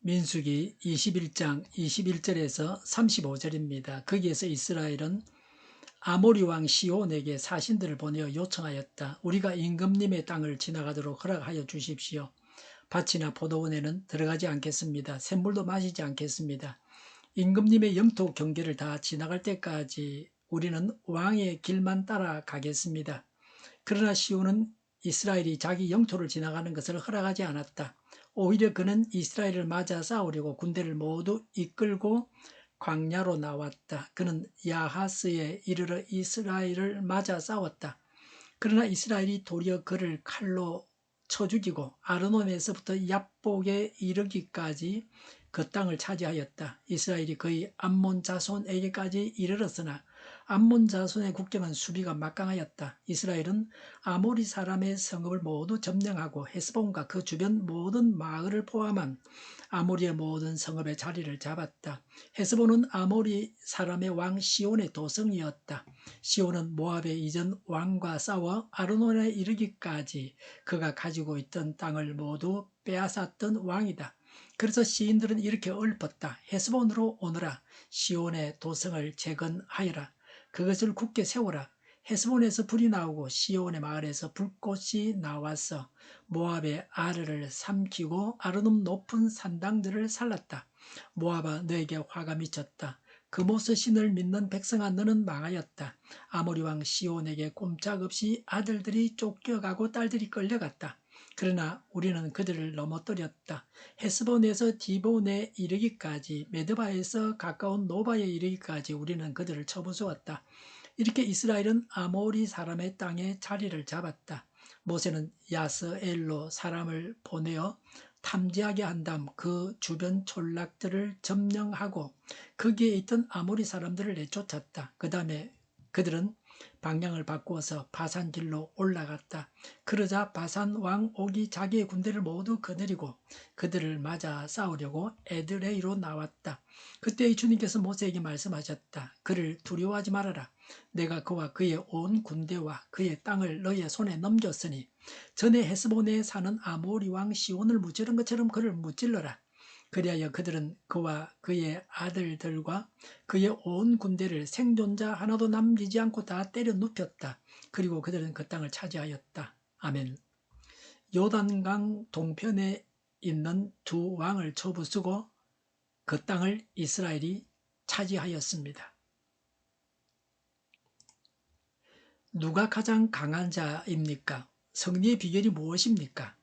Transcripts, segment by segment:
민수기 21장 21절에서 35절입니다. 거기에서 이스라엘은 아모리 왕 시온에게 사신들을 보내어 요청하였다. 우리가 임금님의 땅을 지나가도록 허락하여 주십시오. 밭이나 포도원에는 들어가지 않겠습니다. 샘물도 마시지 않겠습니다. 임금님의 영토 경계를 다 지나갈 때까지 우리는 왕의 길만 따라가겠습니다. 그러나 시온은 이스라엘이 자기 영토를 지나가는 것을 허락하지 않았다. 오히려 그는 이스라엘을 맞아 싸우려고 군대를 모두 이끌고 광야로 나왔다. 그는 야하스에 이르러 이스라엘을 맞아 싸웠다. 그러나 이스라엘이 도리어 그를 칼로 쳐 죽이고 아르논에서부터 얍복에 이르기까지 그 땅을 차지하였다. 이스라엘이 거의 암몬 자손에게까지 이르렀으나 암몬 자손의 국경은 수비가 막강하였다. 이스라엘은 아모리 사람의 성읍을 모두 점령하고 헤스본과 그 주변 모든 마을을 포함한 아모리의 모든 성읍의 자리를 잡았다. 헤스본은 아모리 사람의 왕 시온의 도성이었다. 시온은 모압의 이전 왕과 싸워 아르논에 이르기까지 그가 가지고 있던 땅을 모두 빼앗았던 왕이다. 그래서 시인들은 이렇게 읊었다. 헤스본으로 오너라. 시온의 도성을 재건하여라. 그것을 굳게 세워라. 헤스본에서 불이 나오고 시온의 마을에서 불꽃이 나와서 모압의 아르를 삼키고 아르논 높은 산당들을 살랐다. 모압아, 너에게 화가 미쳤다. 그모스 신을 믿는 백성아, 너는 망하였다. 아모리 왕 시온에게 꼼짝없이 아들들이 쫓겨가고 딸들이 끌려갔다. 그러나 우리는 그들을 넘어뜨렸다. 헤스본에서 디본에 이르기까지, 메드바에서 가까운 노바에 이르기까지 우리는 그들을 쳐부수었다. 이렇게 이스라엘은 아모리 사람의 땅에 자리를 잡았다. 모세는 야스엘로 사람을 보내어 탐지하게 한 다음 그 주변 촌락들을 점령하고 거기에 있던 아모리 사람들을 내쫓았다. 그 다음에 그들은 방향을 바꾸어서 바산 길로 올라갔다. 그러자 바산 왕 옥이 자기의 군대를 모두 거느리고 그들을 맞아 싸우려고 에드레이로 나왔다. 그때 주님께서 모세에게 말씀하셨다. 그를 두려워하지 말아라. 내가 그와 그의 온 군대와 그의 땅을 너의 손에 넘겼으니 전에 헤스본에 사는 아모리 왕 시온을 무찌른 것처럼 그를 무찔러라. 그리하여 그들은 그와 그의 아들들과 그의 온 군대를 생존자 하나도 남기지 않고 다 때려 눕혔다. 그리고 그들은 그 땅을 차지하였다. 아멘. 요단강 동편에 있는 두 왕을 쳐부수고 그 땅을 이스라엘이 차지하였습니다. 누가 가장 강한 자입니까? 승리의 비결이 무엇입니까?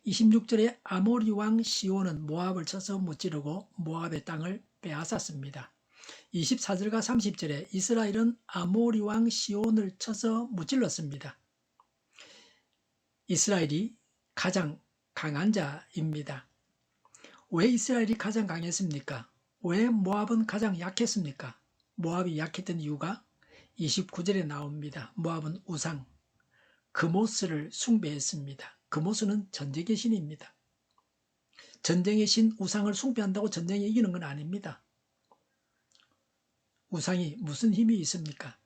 26절에 아모리 왕 시온은 모압을 쳐서 무찌르고 모압의 땅을 빼앗았습니다. 24절과 30절에 이스라엘은 아모리 왕 시온을 쳐서 무찔렀습니다. 이스라엘이 가장 강한 자입니다. 왜 이스라엘이 가장 강했습니까? 왜 모압은 가장 약했습니까? 모압이 약했던 이유가 29절에 나옵니다. 모압은 우상, 그모스를 숭배했습니다. 그모스는 전쟁의 신입니다. 전쟁의 신 우상을 숭배한다고 전쟁에 이기는 건 아닙니다. 우상이 무슨 힘이 있습니까?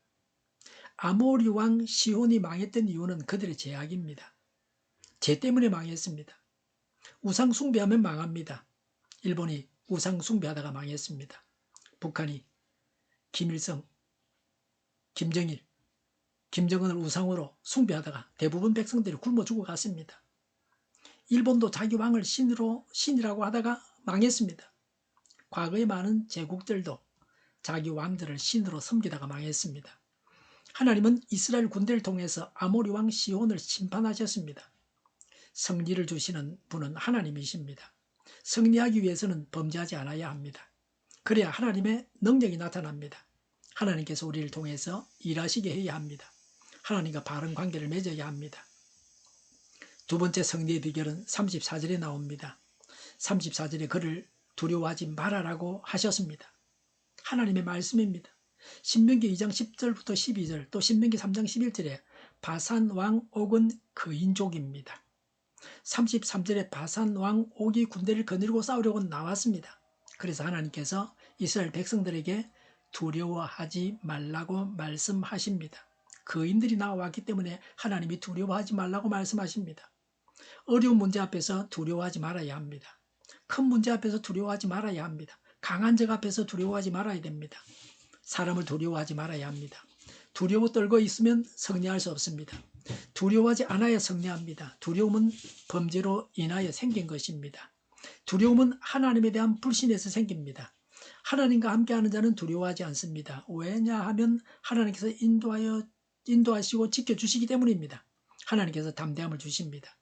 아모리 왕 시온이 망했던 이유는 그들의 죄악입니다. 죄 때문에 망했습니다. 우상 숭배하면 망합니다. 일본이 우상 숭배하다가 망했습니다. 북한이 김일성, 김정일, 김정은을 우상으로 숭배하다가 대부분 백성들이 굶어 죽어갔습니다. 일본도 자기 왕을 신이라고 하다가 망했습니다. 과거의 많은 제국들도 자기 왕들을 신으로 섬기다가 망했습니다. 하나님은 이스라엘 군대를 통해서 아모리 왕 시온을 심판하셨습니다. 승리를 주시는 분은 하나님이십니다. 승리하기 위해서는 범죄하지 않아야 합니다. 그래야 하나님의 능력이 나타납니다. 하나님께서 우리를 통해서 일하시게 해야 합니다. 하나님과 바른 관계를 맺어야 합니다. 두 번째 승리의 비결은 34절에 나옵니다. 34절에 그를 두려워하지 말아라고 하셨습니다. 하나님의 말씀입니다. 신명기 2장 10절부터 12절 또 신명기 3장 11절에 바산 왕 옥은 그인족입니다. 33절에 바산 왕 옥이 군대를 거느리고 싸우려고 나왔습니다. 그래서 하나님께서 이스라엘 백성들에게 두려워하지 말라고 말씀하십니다. 거인들이 나왔기 때문에 하나님이 두려워하지 말라고 말씀하십니다. 어려운 문제 앞에서 두려워하지 말아야 합니다. 큰 문제 앞에서 두려워하지 말아야 합니다. 강한 적 앞에서 두려워하지 말아야 됩니다. 사람을 두려워하지 말아야 합니다. 두려워 떨고 있으면 승리할 수 없습니다. 두려워하지 않아야 승리합니다. 두려움은 범죄로 인하여 생긴 것입니다. 두려움은 하나님에 대한 불신에서 생깁니다. 하나님과 함께하는 자는 두려워하지 않습니다. 왜냐하면 하나님께서 인도하시고 지켜주시기 때문입니다. 하나님께서 담대함을 주십니다.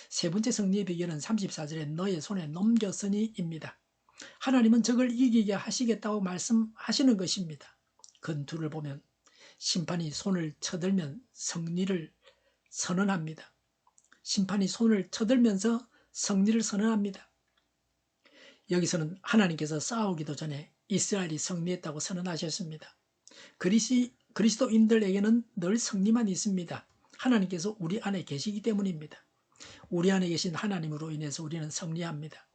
세 번째 승리의 비결은 34절에 너의 손에 넘겼으니입니다. 하나님은 적을 이기게 하시겠다고 말씀하시는 것입니다. 근투를 보면 심판이 손을 쳐들면 승리를 선언합니다. 심판이 손을 쳐들면서 승리를 선언합니다. 여기서는 하나님께서 싸우기도 전에 이스라엘이 승리했다고 선언하셨습니다. 그리스도인들에게는 늘 승리만 있습니다. 하나님께서 우리 안에 계시기 때문입니다. 우리 안에 계신 하나님으로 인해서 우리는 승리합니다.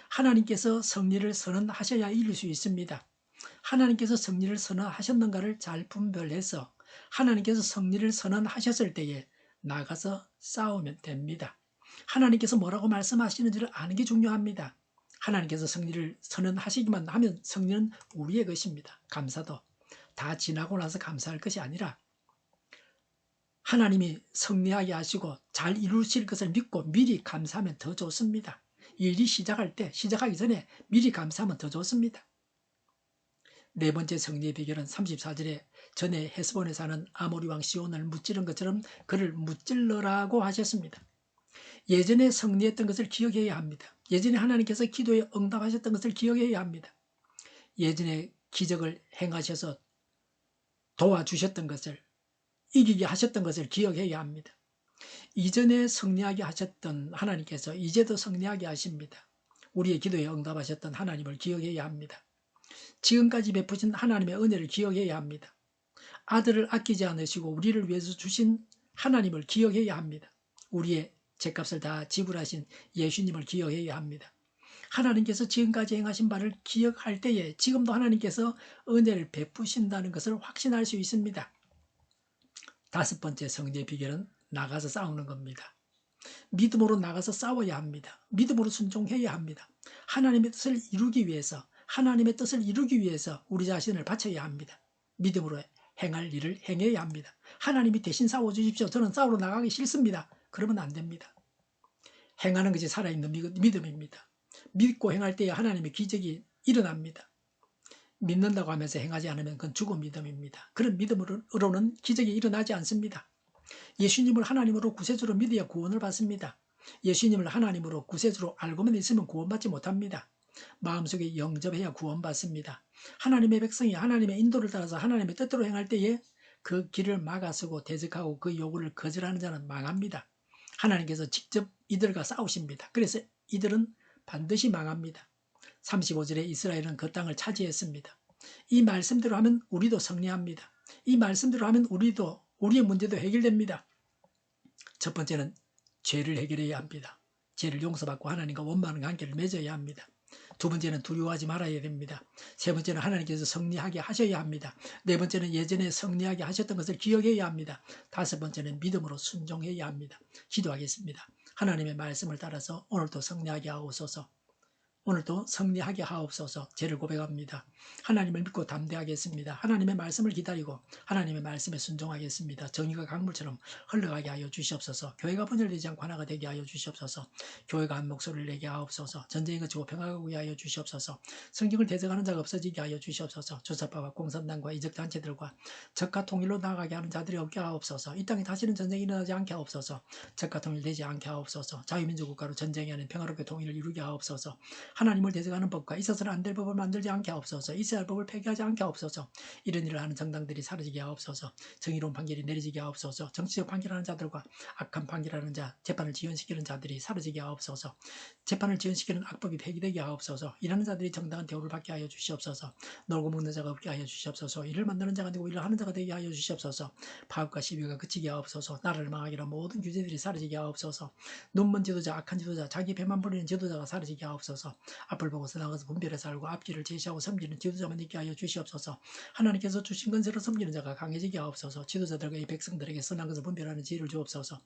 하나님께서 승리를 선언하셔야 이길 수 있습니다. 하나님께서 승리를 선언하셨는가를 잘 분별해서 하나님께서 승리를 선언하셨을 때에 나가서 싸우면 됩니다. 하나님께서 뭐라고 말씀하시는지를 아는 게 중요합니다. 하나님께서 승리를 선언하시기만 하면 승리는 우리의 것입니다. 감사도 다 지나고 나서 감사할 것이 아니라 하나님이 승리하게 하시고 잘 이루실 것을 믿고 미리 감사하면 더 좋습니다. 일이 시작하기 전에 미리 감사하면 더 좋습니다. 네 번째 승리의 비결은 34절에 전에 헤스본에 사는 아모리 왕 시온을 무찌른 것처럼 그를 무찔러라고 하셨습니다. 예전에 승리했던 것을 기억해야 합니다. 예전에 하나님께서 기도에 응답하셨던 것을 기억해야 합니다. 예전에 기적을 행하셔서 도와주셨던 것을, 이기게 하셨던 것을 기억해야 합니다. 이전에 승리하게 하셨던 하나님께서 이제도 승리하게 하십니다. 우리의 기도에 응답하셨던 하나님을 기억해야 합니다. 지금까지 베푸신 하나님의 은혜를 기억해야 합니다. 아들을 아끼지 않으시고 우리를 위해서 주신 하나님을 기억해야 합니다. 우리의 죗값을 다 지불하신 예수님을 기억해야 합니다. 하나님께서 지금까지 행하신 바를 기억할 때에 지금도 하나님께서 은혜를 베푸신다는 것을 확신할 수 있습니다. 다섯 번째 승리의 비결은 나가서 싸우는 겁니다. 믿음으로 나가서 싸워야 합니다. 믿음으로 순종해야 합니다. 하나님의 뜻을 이루기 위해서 우리 자신을 바쳐야 합니다. 믿음으로 행할 일을 행해야 합니다. 하나님이 대신 싸워주십시오. 저는 싸우러 나가기 싫습니다. 그러면 안 됩니다. 행하는 것이 살아있는 믿음입니다. 믿고 행할 때에 하나님의 기적이 일어납니다. 믿는다고 하면서 행하지 않으면 그건 죽은 믿음입니다. 그런 믿음으로는 기적이 일어나지 않습니다. 예수님을 하나님으로 구세주로 믿어야 구원을 받습니다. 예수님을 하나님으로 구세주로 알고만 있으면 구원받지 못합니다. 마음속에 영접해야 구원받습니다. 하나님의 백성이 하나님의 인도를 따라서 하나님의 뜻대로 행할 때에 그 길을 막아서고 대적하고 그 요구를 거절하는 자는 망합니다. 하나님께서 직접 이들과 싸우십니다. 그래서 이들은 반드시 망합니다. 35절에 이스라엘은 그 땅을 차지했습니다. 이 말씀대로 하면 우리도 승리합니다. 이 말씀대로 하면 우리의 문제도 해결됩니다. 첫 번째는 죄를 해결해야 합니다. 죄를 용서받고 하나님과 원만한 관계를 맺어야 합니다. 두 번째는 두려워하지 말아야 됩니다. 세 번째는 하나님께서 승리하게 하셔야 합니다. 네 번째는 예전에 승리하게 하셨던 것을 기억해야 합니다. 다섯 번째는 믿음으로 순종해야 합니다. 기도하겠습니다. 하나님의 말씀을 따라서 오늘도 승리하게 하옵소서. 오늘도 승리하게 하옵소서. 죄를 고백합니다. 하나님을 믿고 담대하겠습니다. 하나님의 말씀을 기다리고 하나님의 말씀에 순종하겠습니다. 정의가 강물처럼 흘러가게 하여 주시옵소서. 교회가 분열되지 않고 하나가 되게 하여 주시옵소서. 교회가 한 목소리를 내게 하옵소서. 전쟁이 그치고 평화가 오게 하여 주시옵소서. 성경을 대적하는 자가 없어지게 하여 주시옵소서. 조사파와 공산당과 이적단체들과 적과 통일로 나아가게 하는 자들이 없게 하옵소서. 이 땅에 다시는 전쟁이 일어나지 않게 하옵소서. 적과 통일되지 않게 하옵소서. 자유민주 국가로 전쟁이 아닌 평화롭게 통일을 이루게 하옵소서. 하나님을 대적하는 법과 있어서는 안 될 법을 만들지 않게 하옵소서. 있어야 할 법을 폐기하지 않게 하옵소서. 이런 일을 하는 정당들이 사라지게 하옵소서. 정의로운 판결이 내려지게 하옵소서. 정치적 판결하는 자들과 악한 판결하는 자, 재판을 지연시키는 자들이 사라지게 하옵소서. 재판을 지연시키는 악법이 폐기되게 하옵소서. 일하는 자들이 정당한 대우를 받게 하여 주시옵소서. 놀고 먹는 자가 없게 하여 주시옵소서. 일을 만드는 자가 되고 일을 하는 자가 되게 하여 주시옵소서. 파업과 시비가 그치게 하옵소서. 나라를 망하게 하는 모든 규제들이 사라지게 하옵소서. 눈먼 지도자, 악한 지도자, 자기 배만 부리는 지도자가 사라지게 하옵소서. 앞을 보고서 나가서 분별해서 알고 앞길을 제시하고 섬기는 지도자만 있게 하여 주시옵소서. 하나님께서 주신 건세로 섬기는 자가 강해지게 하옵소서. 지도자들과 이 백성들에게 선한 것을 분별하는 지혜를 주옵소서.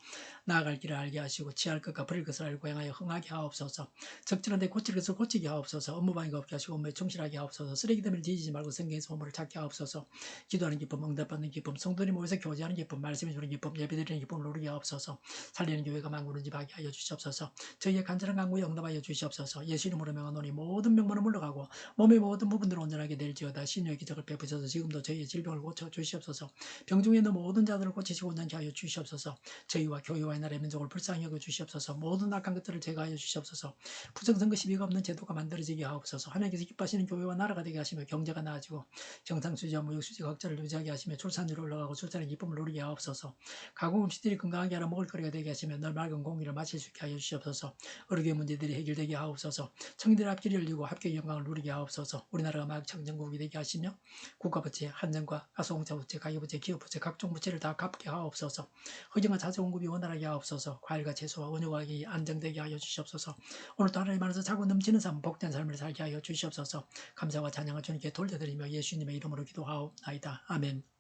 나아갈 길을 알게 하시고 취할 것과 버릴 것을 알고 행하여 흥하게 하옵소서. 적절한 데 고칠 것을 고치게 하옵소서. 업무방해가 없게 하시고 업무에 충실하게 하옵소서. 쓰레기 더미를 뒤지지 말고 성경에서 보물을 찾게 하옵소서. 기도하는 기쁨, 응답받는 기쁨, 성도님 모여서 교제하는 기쁨, 말씀해 주는 기쁨, 예배드리는 기쁨을 누리게 하옵소서. 살리는 교회가 만군을 집하게 하여 주시옵소서. 저희의 간절한 간구에 응답하여 주시옵소서. 예수 이름으로 명하노니 모든 병만은 물러가고 몸의 모든 부분들을 온전하게 될지어다. 신유의 기적을 베푸셔서 지금도 저희의 질병을 고쳐 주시옵소서. 병중에 있는 모든 자들을 고치시고 온전케 하여 주시옵소서. 저희와 교회와 이 나라의 민족을 불쌍히 여겨 주시옵소서. 모든 악한 것들을 제거하여 주시옵소서. 부정선거 시비가 없는 제도가 만들어지게 하옵소서. 하나님께서 기뻐하시는 교회와 나라가 되게 하시며 경제가 나아지고 경상수지와 무역수지가 흑자를 유지하게 하시며 출산율이 올라가고 출산의 기쁨을 누리게 하옵소서. 가공 음식들이 건강하게 하라 먹을거리가 되게 하시며 늘 맑은 공기를 마실 수 있게 하여 주시옵소서. 의료의 문제들이 해결되게 하옵소서. 청년들의 앞길이 열리고 합격의 영광을 누리게 하옵소서. 우리나라가 막 청정국이 되게 하시며 국가부채, 한전과 가소공사부채, 가계부채, 기업부채, 각종 부채를 다 갚게 하옵소서. 허정과 자재공급이 원활하게 하옵소서. 과일과 채소와 원유가격이 안정되게 하여 주시옵소서. 오늘도 하나님 안에서 자고 넘치는 삶, 복된 삶을 살게 하여 주시옵소서. 감사와 찬양을 주님께 돌려드리며 예수님의 이름으로 기도하옵나이다. 아멘.